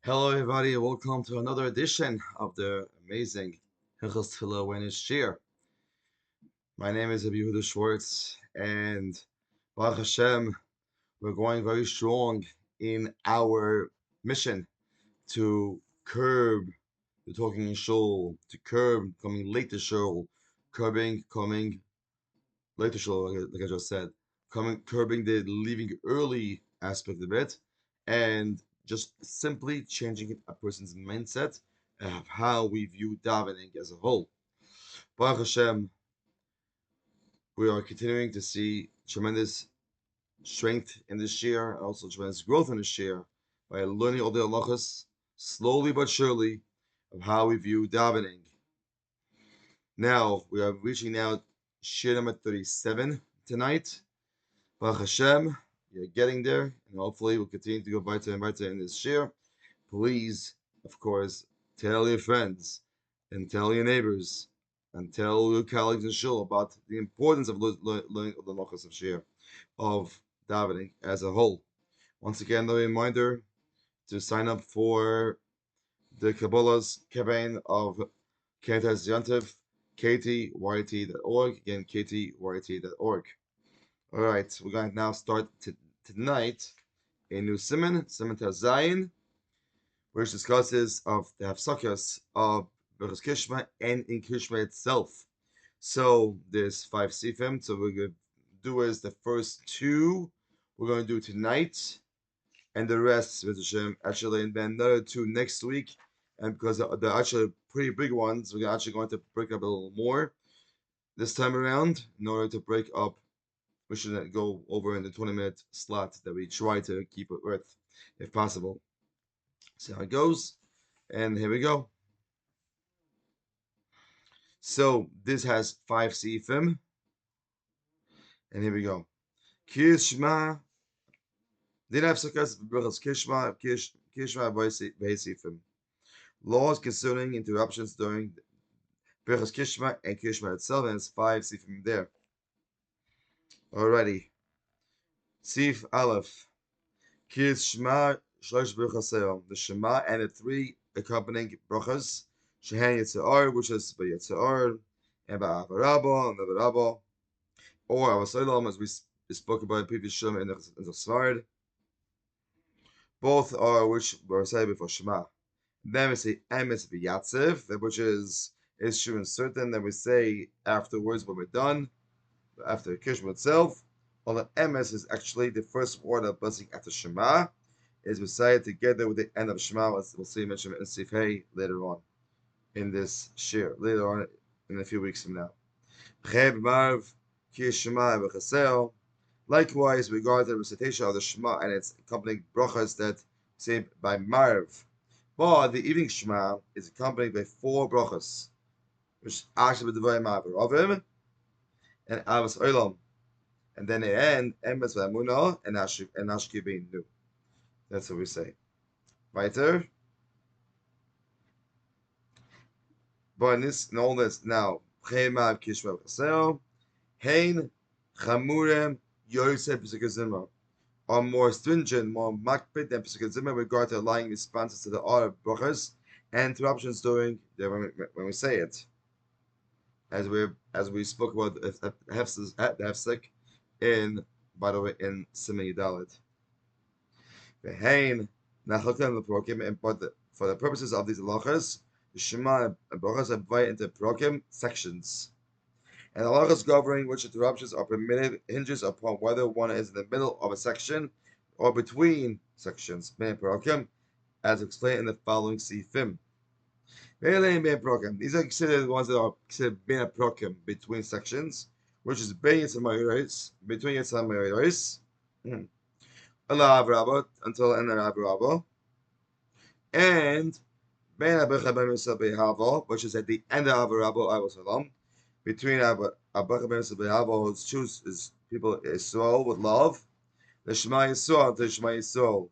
Hello, everybody, and welcome to another edition of the amazing Tefillah Awareness Shiur. My name is R Yehudah Schwartz, and Baruch Hashem, we're going very strong in our mission to curb the talking in shul, to curb coming late to shul, curbing coming late to shul, like I just said, curbing the leaving early aspect of it, and just simply changing a person's mindset of how we view davening as a whole. Baruch Hashem, we are continuing to see tremendous strength in this shiur, and also tremendous growth in this shiur by learning all the halachas slowly but surely of how we view davening. Now we are reaching shiur number 37 tonight. Baruch Hashem, you're getting there, and hopefully we'll continue to go weiter and weiter in this shiur. Please, of course, tell your friends and tell your neighbors and tell your colleagues in shul about the importance of learning the halachos of shiur, of davening as a whole. Once again, the reminder to sign up for the kabolos campaign of Keren Tosfos Yom Tov, ktyt.org. Again, ktyt.org. All right, we're going to now start tonight a new Siman Tazayin, which discusses of the hafsakas of Berachos Kishma and in Kishma itself. So there's 5 sifim. So we're going to do is the first 2 we're going to do tonight, and the rest, actually, and then another 2 next week. And because they're actually pretty big ones, we're actually going to break up a little more this time around in order to break up. We should go over in the 20-minute slot that we try to keep it with, if possible. See how it goes. And here we go. So this has 5 sifim. And here we go. Kishma. Din hafsakas b'berachos kishma b'sifim. Laws concerning interruptions during Berachos Kishma and Kishma itself, and it's 5 sifim there. Alrighty. Sif Aleph. Kishma shlosh brachos. The Shema and the 3 accompanying brachos. Shehen Yitzhar, which is by Yitzhar, and by Avarabo and Avarabo, or Avasolam, as we spoke about in previous Shema in the Svard. Both are which were said before Shema. Then we say Emes v'Yatziv, which is true and certain. Then we say afterwards when we're done, after Kishma itself. Although Emes is actually the first word of blessing after Shema, is recited together with the end of Shema, as we'll see mentioned in Sif Hey later on in this shiur, later on in a few weeks from now. Likewise, regarding the recitation of the Shema and its accompanying brachas that say by Marv. But the evening Shema is accompanied by 4 brachas, which actually with the Avim and Avos Olam. And then they end Emes v'Emunah and Ashki Beinu. That's what we say. Weiter. But in all this now, Chemav Kishma V'Chaseo, Hein Chamurem Yosef Pesukazimah are more stringent, more makpid than Pesukazimah regard to allowing responses to the order of brachas and interruptions during when we say it. As we spoke about the hefsek in, by the way, in Simei Dalit. Hein Nachalkan L'Prokim, and for the purposes of these halachas, the Shema and brachas are divided into prokim sections, and the halachas governing which interruptions are permitted hinges upon whether one is in the middle of a section or between sections, prokim, as explained in the following sifim. These are considered the ones that are considered prokim, between sections, which is between Yitzhak until end of Avrabo, and which is at the end of Avrabo, between Abracha chooses people Yisrael with love, the Shema Yisrael to Shema Yisrael.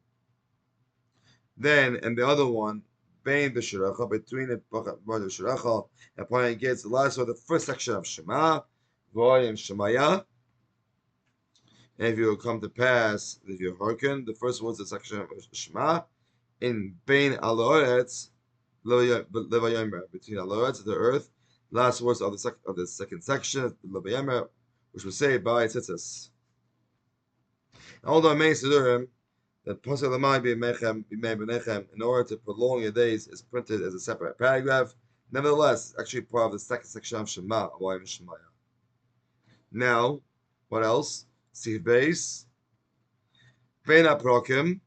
Then, and the other one, between the Shiracha and pointing against the last one, the first section of Shema, Voyim Shemaya. And if you come to pass, if you hearken, the first one's the section of Shema, in Bain Aloretz, between Aloretz, the earth, last words of the second section, Levayomer, which was said by Tzitzis. Although main Sidurim, that Pasuk Lamai B'Mechem, in order to prolong your days, is printed as a separate paragraph. Nevertheless, it's actually part of the second section of Shema, Avoyim Shemaya. Now, what else? Steve Base, Bein HaProkim,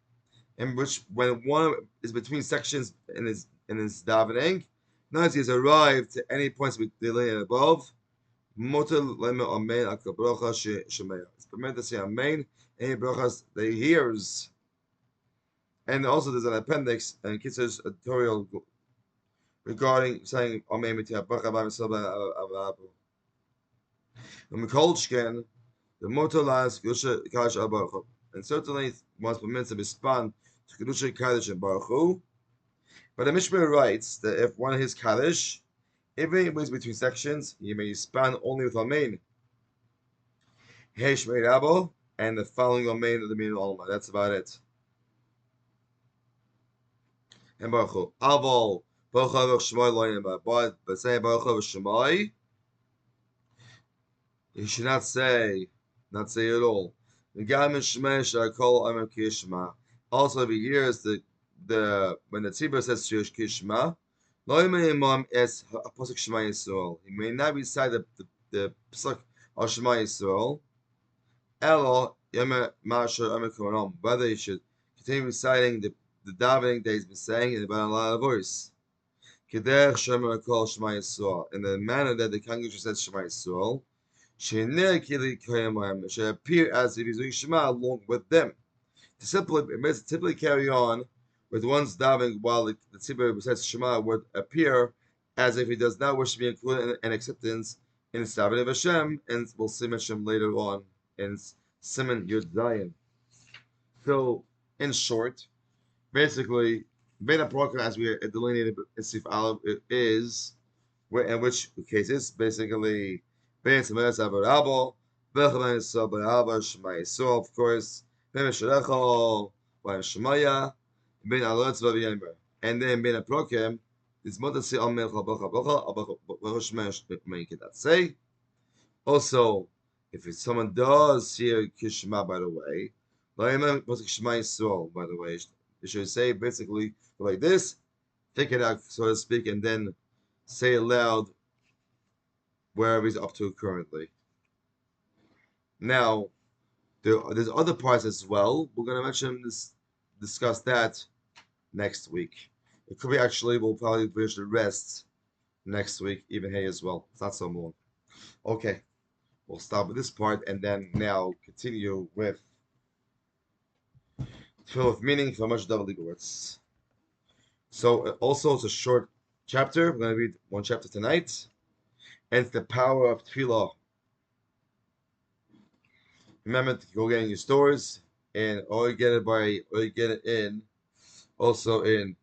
in which when one is between sections in his davening, notice he has arrived to any points delineated above. It's permitted to say Amen, any brachas that he hears. And also there's an appendix and Kitzur's editorial regarding saying Amen with bracha by Messiah. And Mikolchken, the motolas Kedusha Kaddish al Baruch Hu. And certainly one's permitted to respond to Kedusha Kaddish and Baruch Hu. But the Mishmar writes that if one hears Kaddish, even if it's between sections, he may respond only with Amen. Heish Meirabo, and the following Amen of the Min Alma. That's about it. And Baruch Hu. Aval, Baruch Hu Shemai Loyim, but say Baruch Hu Shemai, he should not say at all. Also, if he hears when the tzibur says Kishma, he may not recite the pasuk of Shema Yisrael. Whether he should continue reciting the davening that he's been saying in about a loud voice. In the manner that the congregation says Shema Yisrael. Should appear as if he's doing Shema along with them. To typically carry on with one's davening while the tzibur says Shema would appear as if he does not wish to be included in acceptance in the davening of Hashem, and we'll see Hashem later on in Simon Yud Zayin. So, in short, basically, Bein HaProkim, as we delineated in Sif Aleph, is, in which case is basically Bein Tzimmeres Avarabo, Bechaben Yisrael Baraba, Shema Yisrael, of course, Bein Mesharecho, Bein Shemaya, Bein Aloretz Vaviyemer. And then Bein HaProkim, is more to say Amen Chabacha Bacha, Shema you cannot say. Also, if someone does hear Kishma, by the way, Shema Yisrael, by the way, you should say basically like this, take it out, so to speak, and then say it loud wherever he's up to currently. Now, there's other parts as well. We're going to discuss that next week. It could be actually, we'll probably finish the rest next week, even here as well. It's not so long. Okay, we'll stop with this part and then now continue with Tefillah of meaning for much double legal words. So, also, it's a short chapter. We're going to read one chapter tonight. And it's the power of Tefillah. Remember to go get in your stores, and or you get it in, also in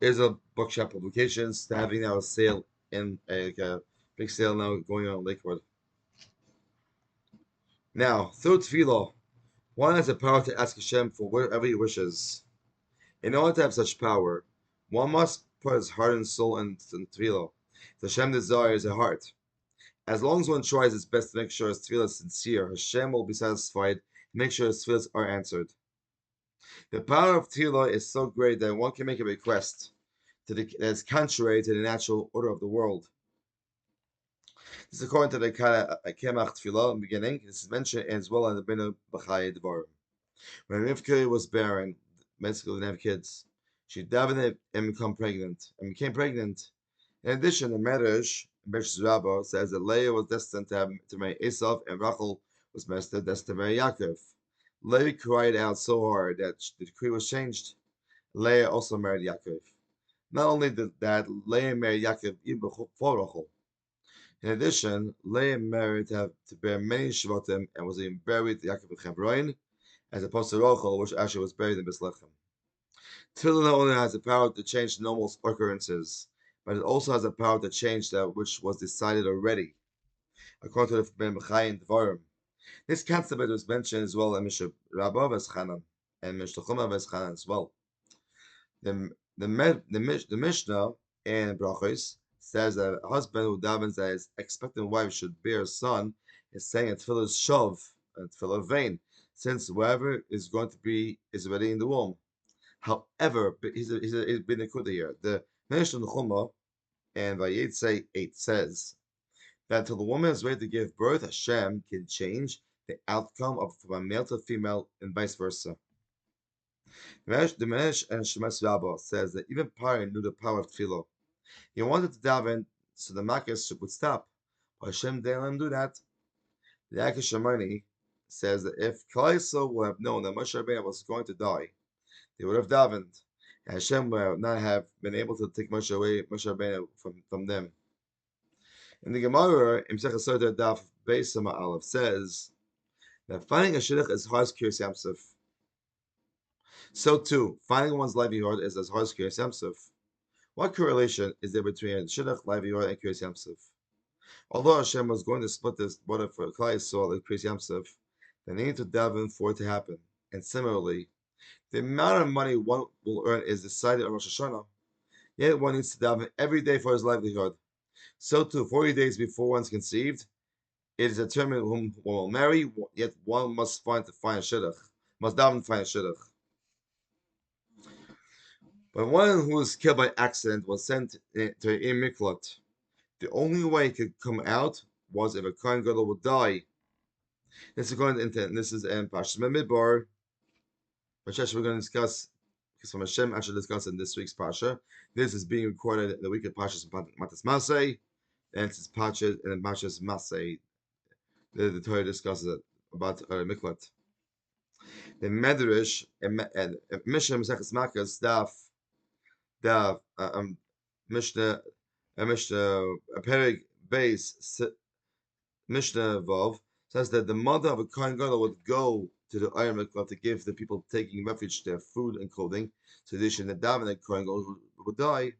Israel Bookshop Publications. They're having now a sale in a big sale now going on in Lakewood. Now, through Tefillah, one has the power to ask Hashem for whatever he wishes. In order to have such power, one must put his heart and soul in Tefillah. Hashem desires a heart. As long as one tries his best to make sure his tefillah is sincere, Hashem will be satisfied and make sure his tefillahs are answered. The power of tefillah is so great that one can make a request that is contrary to the natural order of the world. This is according to the Kemach Tefillah in the beginning. This is mentioned as well in the Bina B'chai Devarim. When Rivka was barren, basically didn't have kids, she davened and became pregnant. In addition, the Medresh Rabbah says that Leah was destined to marry Esau, and Rachel was destined to marry Yaakov. Leah cried out so hard that the decree was changed. Leah also married Yaakov. Not only that, Leah married Yaakov even before Rachel. In addition, Leah married to bear many Shvatim and was even buried Yaakov in Hebron, as opposed to Rachel, which actually was buried in Bethlehem. Tefillah not only has the power to change normal occurrences, but it also has the power to change that which was decided already, according to the Ben B'chai and Devarim. This concept was mentioned as well in Mishnah Rabbah Veschanan and Mishnah Chuma Veschanan as well. The Mishnah in Brachos says that a husband who davens that his expectant wife should bear a son is saying a tefillah shov, a tefillah vain, since whoever is going to be is already in the womb. However, he's been included here. The Mishnah Chumah and Vayetze 8 says that until the woman is ready to give birth, Hashem can change the outcome of from a male to female and vice versa. The Medrash and Shemes Rabbah says that even Pari knew the power of Tefillah. He wanted to daven so the Makkos would stop, but Hashem didn't let him do that. The Akish Shemoni says that if Klal Yisrael would have known that Moshe Rabbeinu was going to die, they would have davened, and Hashem would not have been able to take Moshe Rabbeinu from them. In the Gemara, Imsech Sota Daf Beis Aleph says that finding a shidduch is hard as Kiryas Yamsuf. So too, finding one's livelihood is as hard as Kiryas Yamsuf. What correlation is there between shidduch, livelihood, and Kiryas Yamsuf? Although Hashem was going to split this water for Klal Yisrael and Kiryas Yamsuf, they needed to daven for it to happen. And similarly, the amount of money one will earn is decided on Rosh Hashanah. Yet one needs to daven every day for his livelihood. So too, 40 days before one's conceived, it is determined whom one will marry, yet one must find a shidduch, must daven to find a shidduch. But one who was killed by accident was sent to a miklat. The only way he could come out was if a Kohen Gadol would die. This is going into, this is in Parshas Midbar, which actually we're going to discuss, because from Hashem actually discuss in this week's Parsha. This is being recorded in the week of Parshas Matas Masei, and it's Parshas and Parshas Masei. The Torah discusses it about miklat. The Medresh and Mishnah Maseches Makkos Daf Mishnah Perik Bais Mishnah Vav says that the mother of a Kohen Gadol would go to the iron mikvah to give the people taking refuge their food and clothing, so they should not daven that Kohen Gadol would die.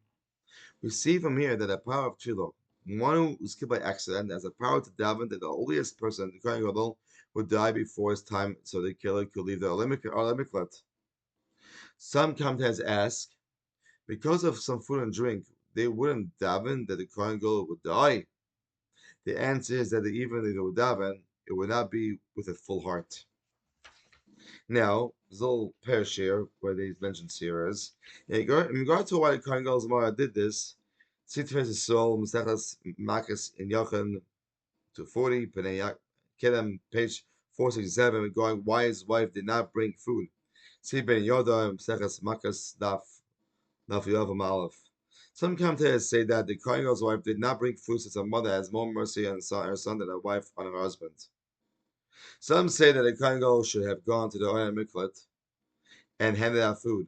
We see from here that the power of Tefillah, one who was killed by accident, has the power to daven that the holiest person, the Kohen Gadol, would die before his time, so the killer could leave the miklat. Some commentators ask, because of some food and drink, they wouldn't daven that the Kohen Gadol would die. The answer is that even if they would daven, it would not be with a full heart. Now, there's a little parish here where they mention shiurs. In regard to why the Kohen Gadol's mother did this, see Tefillah Soul, Mesechas Makkos in Yochanan 240, Penei Kedem, page 467, going why his wife did not bring food. See Ben Yoda, Mesechas Makkos Daf Yavam Aleph. Some commentators say that the Kohen Gadol's wife did not bring food since her mother has more mercy on her son than her wife on her husband. Some say that the Kohen Gadol should have gone to the Oren Miklat and handed out food,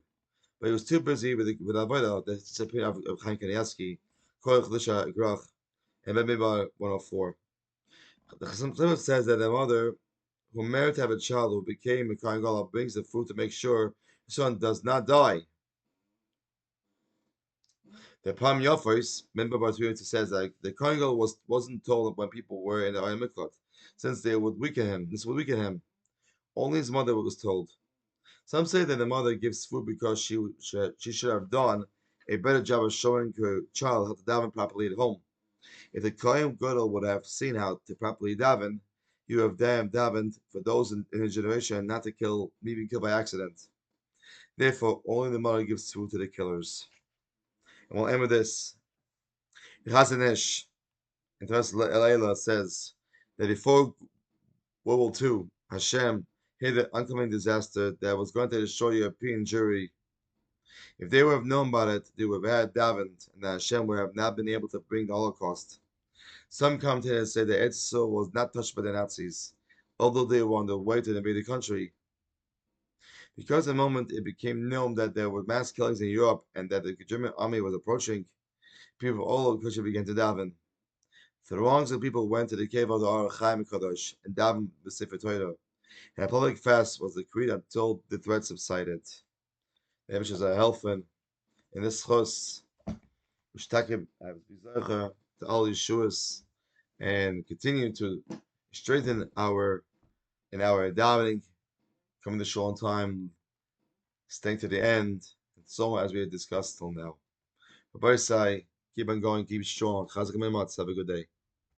but he was too busy with Avodah, the discipline of Chaim Kanievsky, Kol Chalisha Grach, and Bemidbar 104. The Chasam says that the mother who married to have a child who became a Kohen Gadol brings the food to make sure his son does not die. The Pam Yofos, member of our says that the Kohen Gadol wasn't told when people were in the Oren Miklat, since they would weaken him. This would weaken him. Only his mother was told. Some say that the mother gives food because she should have done a better job of showing her child how to daven properly at home. If the Kohen Gadol would have seen how to properly daven, he would have davened for those in his generation not to be killed by accident. Therefore, only the mother gives food to the killers. And we'll end with this. Chazanish in Teres Elayla says that before World War II, Hashem hid the oncoming disaster that was going to destroy European Jewry. If they would have known about it, they would have had davened, and that Hashem would have not been able to bring the Holocaust. Some commentators say that Eretz Yisrael was not touched by the Nazis, although they were on their way to invade the country. Because the moment it became known that there were mass killings in Europe and that the German army was approaching, people all over the country began to daven. Throngs of people went to the cave of the Ar Chaim Kadosh and davened the Sefer Torah. And a public fast was decreed until the threat subsided. The Evish is a helfen in this chos, which takib to all these shuas and continue to strengthen our davening, coming to shul on time, staying to the end, so as we had discussed till now. Bye, keep on going, keep strong. Chazak Have a good day.